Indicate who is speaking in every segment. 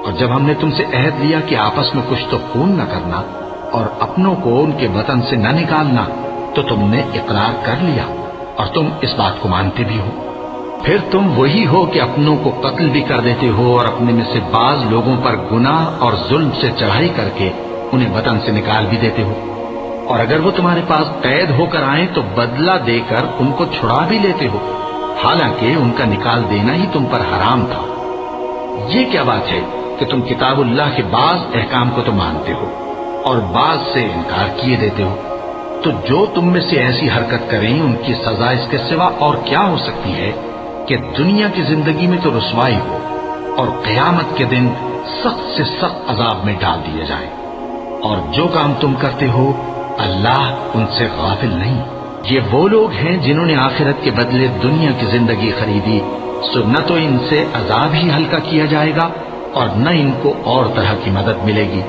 Speaker 1: اور جب ہم نے تم سے عہد لیا کہ آپس میں کچھ تو خون نہ کرنا اور اپنوں کو ان کے وطن سے نہ نکالنا، تو تم نے اقرار کر لیا اور تم اس بات کو مانتے بھی ہو۔ پھر تم وہی ہو کہ اپنوں کو قتل بھی کر دیتے ہو اور اپنے میں سے بعض لوگوں پر گناہ اور ظلم سے چڑھائی کر کے انہیں وطن سے نکال بھی دیتے ہو، اور اگر وہ تمہارے پاس قید ہو کر آئیں تو بدلہ دے کر ان کو چھڑا بھی لیتے ہو، حالانکہ ان کا نکال دینا ہی تم پر حرام تھا۔ یہ کیا بات ہے کہ تم کتاب اللہ کے بعض احکام کو تو مانتے ہو اور بعض سے انکار کیے دیتے ہو؟ تو جو تم میں سے ایسی حرکت کریں ان کی سزا اس کے سوا اور کیا ہو سکتی ہے کہ دنیا کی زندگی میں تو رسوائی ہو اور قیامت کے دن سخت سے سخت عذاب میں ڈال دیے جائیں۔ اور جو کام تم کرتے ہو اللہ ان سے غافل نہیں۔ یہ وہ لوگ ہیں جنہوں نے آخرت کے بدلے دنیا کی زندگی خریدی، سو نہ تو ان سے عذاب ہی ہلکا کیا جائے گا اور نہ ان کو اور طرح کی مدد ملے گی۔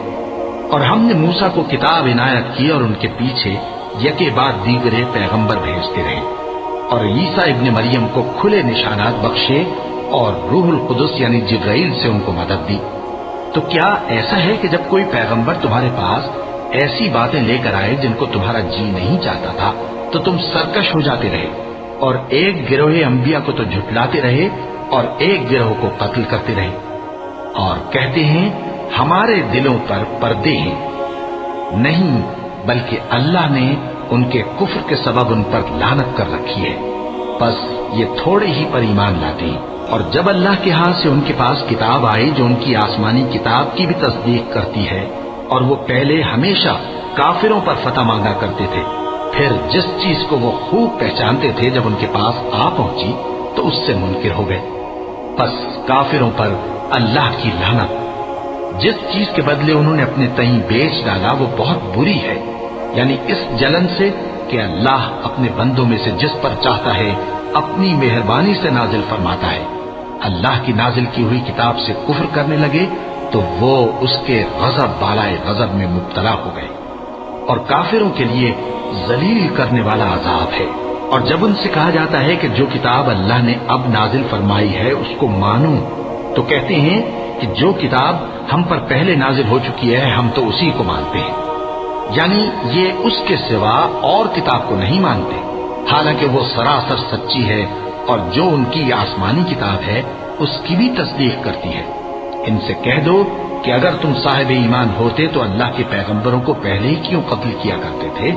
Speaker 1: اور ہم نے موسیٰ کو کتاب عنایت کی اور ان کے پیچھے یکے بعد دیگرے پیغمبر بھیجتے رہے، اور عیسیٰ ابن مریم کو کھلے نشانات بخشے اور روح القدس یعنی جبرائیل سے ان کو مدد دی۔ تو کیا ایسا ہے کہ جب کوئی پیغمبر تمہارے پاس ایسی باتیں لے کر آئے جن کو تمہارا جی نہیں چاہتا تھا تو تم سرکش ہو جاتے رہے اور ایک گروہ انبیاء کو تو جھٹلاتے رہے اور ایک گروہ کو قتل کرتے رہے، اور کہتے ہیں ہمارے دلوں پر پردے ہیں؟ نہیں، بلکہ اللہ نے ان کے کفر کے سبب ان پر لعنت کر رکھی ہے، بس یہ تھوڑے ہی پر ایمان لاتے ہیں۔ اور جب اللہ کے ہاتھ سے ان کے پاس کتاب آئی جو ان کی آسمانی کتاب کی بھی تصدیق کرتی ہے، اور وہ پہلے ہمیشہ کافروں پر فتح مانگا کرتے تھے، پھر جس چیز کو وہ خوب پہچانتے تھے جب ان کے پاس آ پہنچی تو اس سے منکر ہو گئے، بس کافروں پر اللہ کی لعنت۔ جس چیز کے بدلے انہوں نے اپنے تئیں بیچ ڈالا وہ بہت بری ہے، یعنی اس جلن سے کہ اللہ اپنے بندوں میں سے جس پر چاہتا ہے اپنی مہربانی سے نازل فرماتا ہے۔ اللہ کی نازل کی ہوئی کتاب سے کفر کرنے لگے تو وہ اس کے غضب بالائے غضب میں مبتلا ہو گئے، اور کافروں کے لیے ذلیل کرنے والا عذاب ہے۔ اور جب ان سے کہا جاتا ہے کہ جو کتاب اللہ نے اب نازل فرمائی ہے اس کو مانو، تو کہتے ہیں کہ جو کتاب ہم پر پہلے نازل ہو چکی ہے ہم تو اسی کو مانتے ہیں، یعنی یہ اس کے سوا اور کتاب کو نہیں مانتے، حالانکہ وہ سراسر سچی ہے، اور جو ان کی آسمانی کتاب ہے اس کی بھی تصدیق کرتی ہے۔ ان سے کہہ دو کہ اگر تم صاحب ایمان ہوتے تو اللہ کے پیغمبروں کو پہلے ہی کیوں قتل کیا کرتے تھے؟